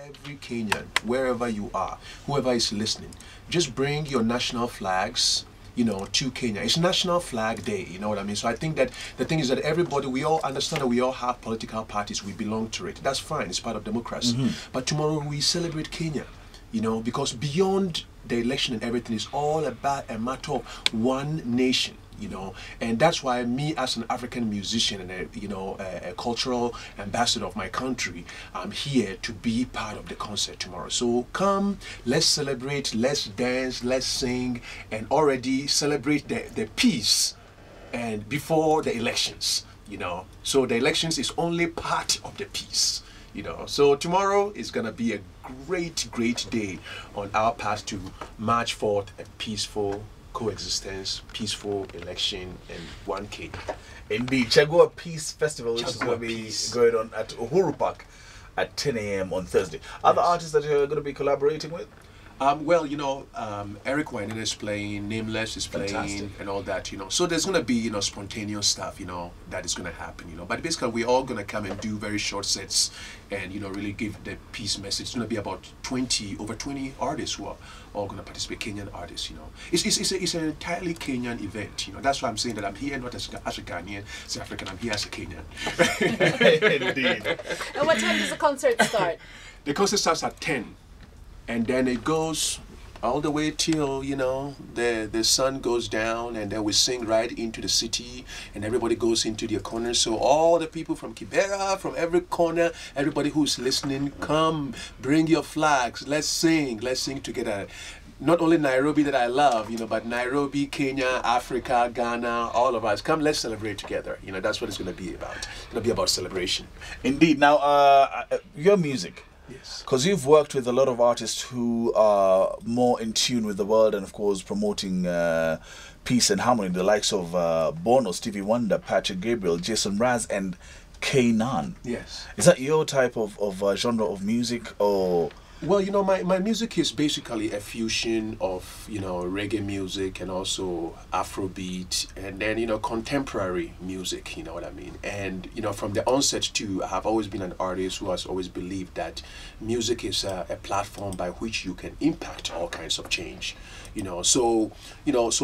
every Kenyan, wherever you are, whoever is listening, just bring your national flags, you know, to Kenya. It's National Flag Day, you know what I mean? So I think that the thing is that everybody, we all understand that we all have political parties, we belong to it. That's fine, it's part of democracy. But tomorrow we celebrate Kenya, you know, because beyond the election and everything, is all about a matter of one nation. You know, and that's why me as an African musician and a cultural ambassador of my country, I'm here to be part of the concert tomorrow. So come, let's celebrate, let's dance, let's sing, and already celebrate the peace and before the elections, you know. So the elections is only part of the peace, you know. So tomorrow is gonna be a great day on our path to march forth a peaceful coexistence, peaceful election, and 1K. Indeed. Chagua Peace Festival, which is going to be going on at Uhuru Park at 10 a.m. on Thursday. Other artists that you're going to be collaborating with? Well, you know, Eric Wynn is playing, Nameless is playing, and all that, you know. So there's going to be, you know, spontaneous stuff, you know, that is going to happen, you know. But basically, we're all going to come and do very short sets and, you know, really give the peace message. It's going to be about over 20 artists who are all going to participate, Kenyan artists, you know. It's an entirely Kenyan event, you know. That's why I'm saying that I'm here not as a Ghanaian, South African, I'm here as a Kenyan. Indeed. And what time does the concert start? The concert starts at 10. And then it goes all the way till, you know, the sun goes down, and then we sing right into the city, and everybody goes into their corners. So all the people from Kibera, from every corner, everybody who's listening, come, bring your flags, let's sing together. Not only Nairobi that I love, you know, but Nairobi, Kenya, Africa, Ghana, all of us. Come, let's celebrate together. You know, that's what it's going to be about. It's going to be about celebration. Indeed. Now, your music. Yes. Because you've worked with a lot of artists who are more in tune with the world and, of course, promoting peace and harmony, the likes of Bono, Stevie Wonder, Patrick Gabriel, Jason Mraz, and K-Nan. Yes. Is that your type of genre of music, or...? Well, you know, my music is basically a fusion of, you know, reggae music and also Afrobeat, and then, you know, contemporary music, you know what I mean? And, you know, from the onset too, I have always been an artist who has always believed that music is a platform by which you can impact all kinds of change. You know, so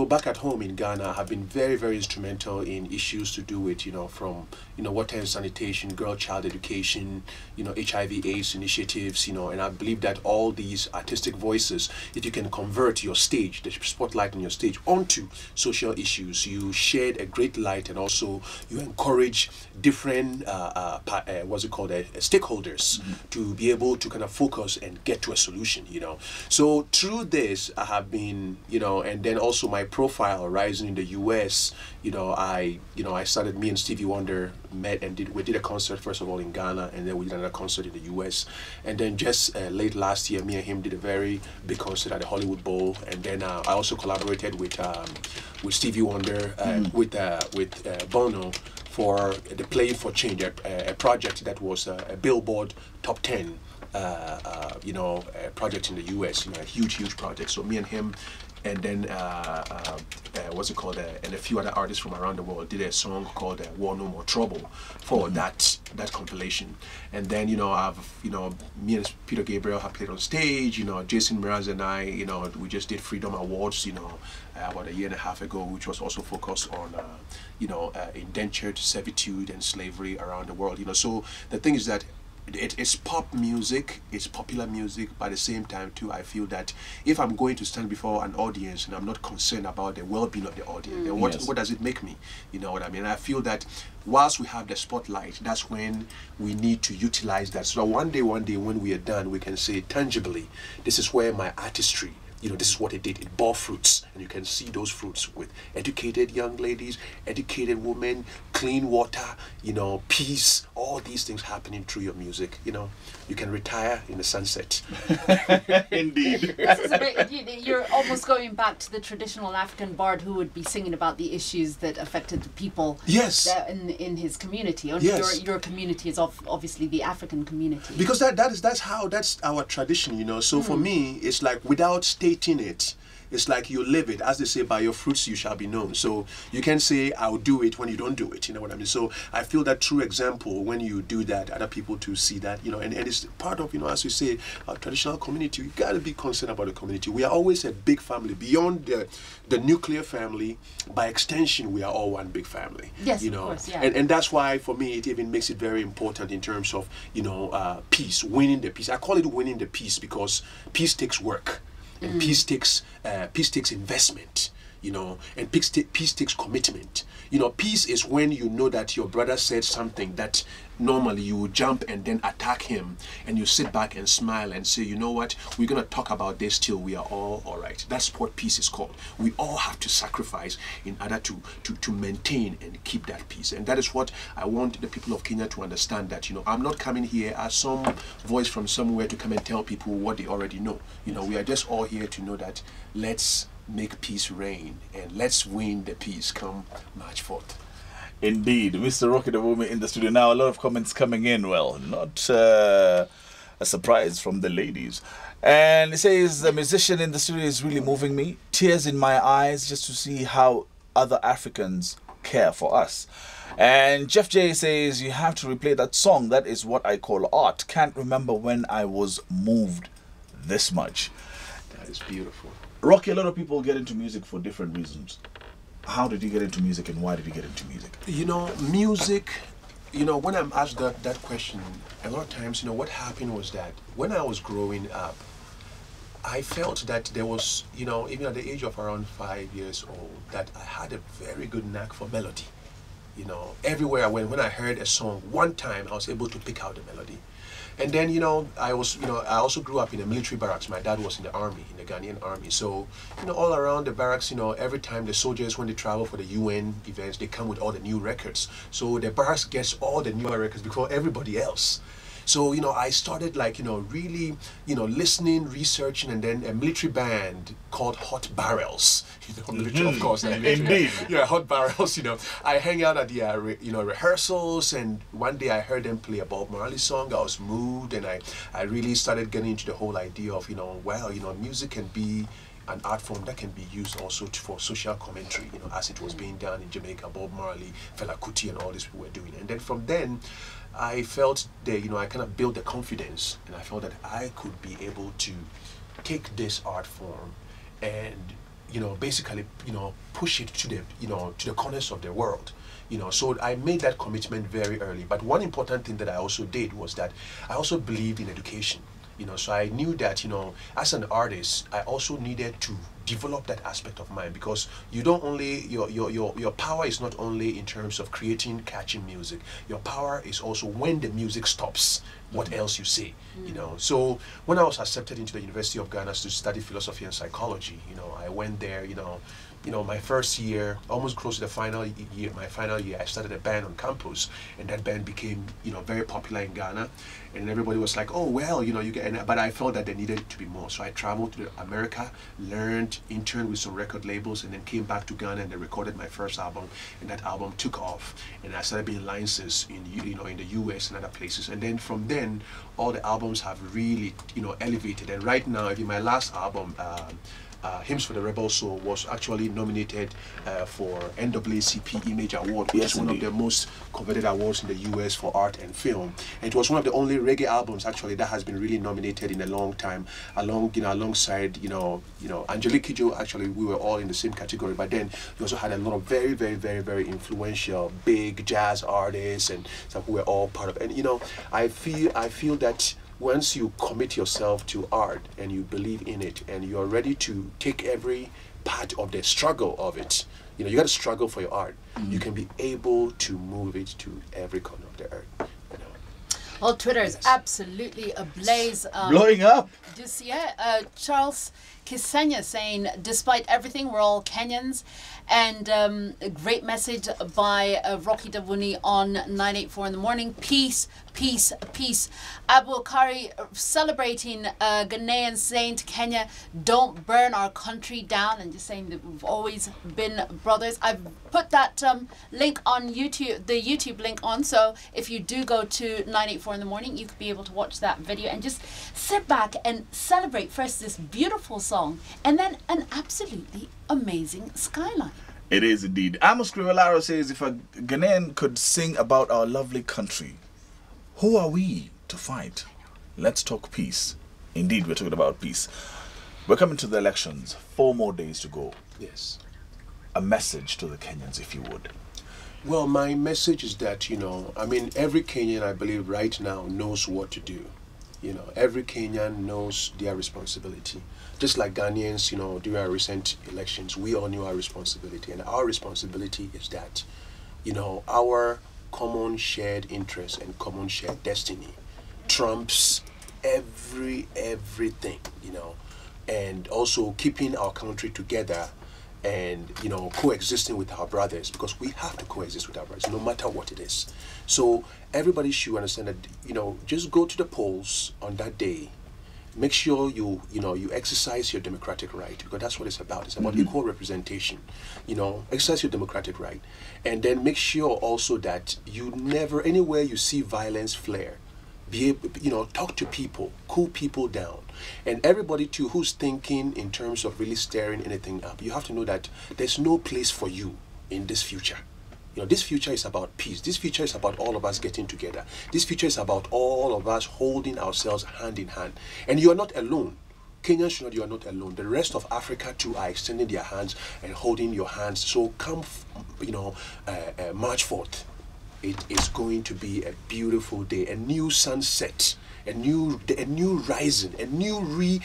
back at home in Ghana, I have been very instrumental in issues to do with, you know, from, you know, water and sanitation, girl-child education, you know, HIV/AIDS initiatives, you know, and I believe that all these artistic voices, if you can convert your stage, the spotlight on your stage, onto social issues, you shed a great light, and also you encourage different, stakeholders to be able to kind of focus and get to a solution, you know. So through this, I have been, you know, and then also my profile rising in the US, you know, I started, me and Stevie Wonder met and we did a concert first of all in Ghana, and then we did another concert in the US, and then just late last year, me and him did a very big concert at the Hollywood Bowl, and then I also collaborated with Stevie Wonder, with Bono for the Playing for Change, a project that was a Billboard Top 10 you know, a project in the US, you know, a huge project. So me and him, and then what's it called, and a few other artists from around the world did a song called War No More Trouble for that compilation. And then, you know, me and Peter Gabriel have played on stage, you know, Jason Mraz and I, you know, we just did Freedom Awards, you know, about a year and a half ago, which was also focused on, you know, indentured servitude and slavery around the world, you know. So the thing is that it's pop music, it's popular music, but at the same time too, I feel that if I'm going to stand before an audience and I'm not concerned about the well-being of the audience, then what does it make me? You know what I mean? I feel that whilst we have the spotlight, that's when we need to utilize that. So one day when we are done, we can say tangibly, this is where my artistry, you know, this is what it did. It bore fruits, and you can see those fruits with educated young ladies, educated women, clean water, you know, peace, all these things happening through your music. You know, you can retire in the sunset. Indeed. This is a bit, you're almost going back to the traditional African bard who would be singing about the issues that affected the people. Yes. In his community. Yes. Your community is obviously the African community. Because that's our tradition, you know. So for me, it's like without stating it, It's like you live it. As they say, by your fruits you shall be known. So you can say, I'll do it when you don't do it. You know what I mean? So I feel that true example, when you do that, other people to see that, you know, and it's part of, you know, as you say, our traditional community. You got to be concerned about the community. We are always a big family. Beyond the nuclear family, by extension, we are all one big family. Yes, you know? Of course, yeah. And that's why, for me, it even makes it very important in terms of, you know, peace, winning the peace. I call it winning the peace because peace takes work, and peace takes investment, you know, and peace takes commitment. You know, peace is when you know that your brother said something that normally you would jump and then attack him, and you sit back and smile and say, you know what, we're going to talk about this till we are all right. That's what peace is called. We all have to sacrifice in order to maintain and keep that peace. And that is what I want the people of Kenya to understand, that, you know, I'm not coming here as some voice from somewhere to come and tell people what they already know. You know, we are just all here to know that let's make peace reign, and let's win the peace come March 4th. Indeed. Mr. Rocky Duwani in the studio now. A lot of comments coming in. Well, not a surprise from the ladies. And it says, the musician in the studio is really moving me. Tears in my eyes just to see how other Africans care for us. And Jeff J says, you have to replay that song. That is what I call art. Can't remember when I was moved this much. That is beautiful. Rocky, a lot of people get into music for different reasons. How did you get into music, and why did you get into music? You know, music, you know, when I'm asked that question, a lot of times, you know, what happened was that when I was growing up, I felt that there was, you know, even at the age of around 5 years old, that I had a very good knack for melody. You know, everywhere I went, when I heard a song one time, I was able to pick out the melody. And then, you know, I also grew up in a military barracks. My dad was in the army, in the Ghanaian army. So, you know, all around the barracks, you know, every time the soldiers, when they travel for the UN events, they come with all the new records. So the barracks gets all the newer records before everybody else. So, you know, I started, like, you know, really, you know, listening, researching, and then a military band called Hot Barrels. You know, military, of course. Indeed. Yeah, Hot Barrels, you know. I hang out at the, you know, rehearsals, and one day I heard them play a Bob Marley song. I was moved, and I really started getting into the whole idea of, you know, well, you know, music can be an art form that can be used also for social commentary, you know, as it was being done in Jamaica. Bob Marley, Fela Kuti, and all these people were doing. And then from then, I felt that, you know, I kind of built the confidence, and I felt that I could be able to take this art form and, you know, basically, you know, push it to the, you know, to the corners of the world. You know, so I made that commitment very early. But one important thing that I also did was that I also believed in education. You know, so I knew that, you know, as an artist, I also needed to develop that aspect of mine, because you don't only, your power is not only in terms of creating catchy music. Your power is also when the music stops, what else you say, you know. So when I was accepted into the University of Ghana to study philosophy and psychology, you know, I went there, you know, my first year, almost close to the final year, I started a band on campus, and that band became, you know, very popular in Ghana, and everybody was like, oh, well, you know, you get, but I felt that there needed to be more. So I traveled to America, learned, interned with some record labels, and then came back to Ghana, and they recorded my first album, and that album took off, and I started being licensed in, you know, in the US and other places. And then from then, all the albums have really, you know, elevated. And right now, even my last album, Hymns for the Rebel Soul, was actually nominated for NAACP Image Award, which is one of the most coveted awards in the US for art and film. And it was one of the only reggae albums actually that has been really nominated in a long time, alongside Angelique Kidjo. Actually, we were all in the same category. But then we also had a lot of very, very, very, very influential big jazz artists and stuff who were all part of it. And you know, I feel that once you commit yourself to art and you believe in it and you're ready to take every part of the struggle of it, you know, you got to struggle for your art. You can be able to move it to every corner of the earth. You know. Well, Twitter is absolutely ablaze. Blowing up. Just Charles Kisenya saying, despite everything, we're all Kenyans. And a great message by Rocky Duwani on 984 in the morning. Peace, Peace, peace. Abu Kari celebrating Ghanaians saying to Kenya, don't burn our country down, and just saying that we've always been brothers. I've put that link on YouTube, the YouTube link on, so if you do go to 984 in the morning, you could be able to watch that video and just sit back and celebrate first this beautiful song and then an absolutely amazing skyline. It is indeed. Amos Crivellaro says, if a Ghanaian could sing about our lovely country, who are we to fight? Let's talk peace. Indeed, we're talking about peace. We're coming to the elections. 4 more days to go. Yes. A message to the Kenyans, if you would. Well, my message is that, you know, I mean, every Kenyan, I believe, right now knows what to do. You know, every Kenyan knows their responsibility. Just like Ghanaians, you know, during our recent elections, we all knew our responsibility. And our responsibility is that, you know, our common shared interest and common shared destiny trumps everything, you know, and also keeping our country together and, you know, coexisting with our brothers, because we have to coexist with our brothers no matter what it is. So everybody should understand that, you know, just go to the polls on that day. Make sure you exercise your democratic right, because that's what it's about. It's about equal representation. You know, exercise your democratic right, and then make sure also that you never, anywhere you see violence flare, be able, you know, talk to people, cool people down, and everybody too who's thinking in terms of really stirring anything up. You have to know that there's no place for you in this future. You know, this future is about peace. This future is about all of us getting together. This future is about all of us holding ourselves hand in hand. And you are not alone. Kenyans should know you are not alone. The rest of Africa too are extending their hands and holding your hands. So come, you know, march forth. It is going to be a beautiful day, a new sunset, a new rising, a new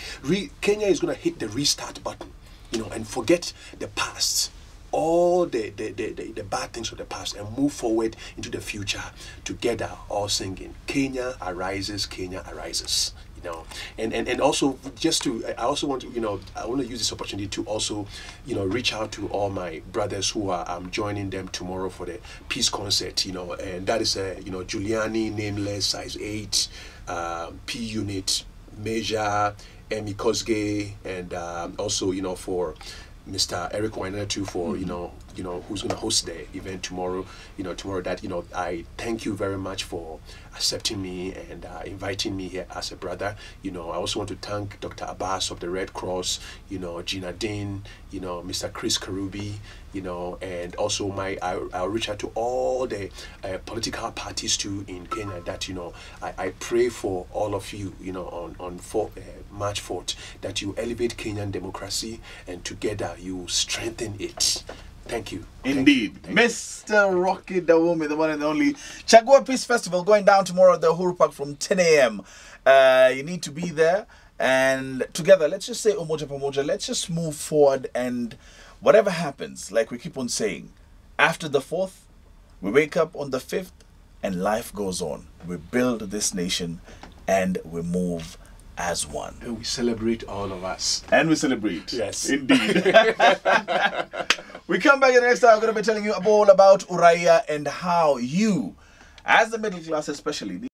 Kenya is going to hit the restart button, you know, and forget the past, all the bad things of the past, and move forward into the future together, all singing, Kenya arises, Kenya arises. You know, and also just to, I also want to, you know, I want to use this opportunity to also, you know, reach out to all my brothers who are joining them tomorrow for the peace concert, you know, and that is you know, Duwani, Nameless, Size 8, P Unit, Major, Emmy Kosgei, and also, you know, for Mr. Eric Wainer too, for you know who's going to host the event tomorrow. You know, tomorrow, that, you know, I thank you very much for accepting me and inviting me here as a brother. You know, I also want to thank Dr. Abbas of the Red Cross, you know, Gina Dean, you know, Mr. Chris Karubi, you know, and also I'll reach out to all the political parties too in Kenya, that, you know, I pray for all of you, you know, on March 4th, that you elevate Kenyan democracy and together you strengthen it. Thank you. Indeed. Mr. Rocky Dawumi, the one and only. Chagua Peace Festival going down tomorrow at the Uhuru Park from 10 a.m. You need to be there. And together, let's just say Umoja Pamoja, let's just move forward, and whatever happens, like we keep on saying, after the 4th, we wake up on the 5th, and life goes on. We build this nation and we move as one. And we celebrate all of us. And we celebrate. Yes. Indeed. We come back the next time. I'm going to be telling you all about Uraia and how you, as the middle class especially,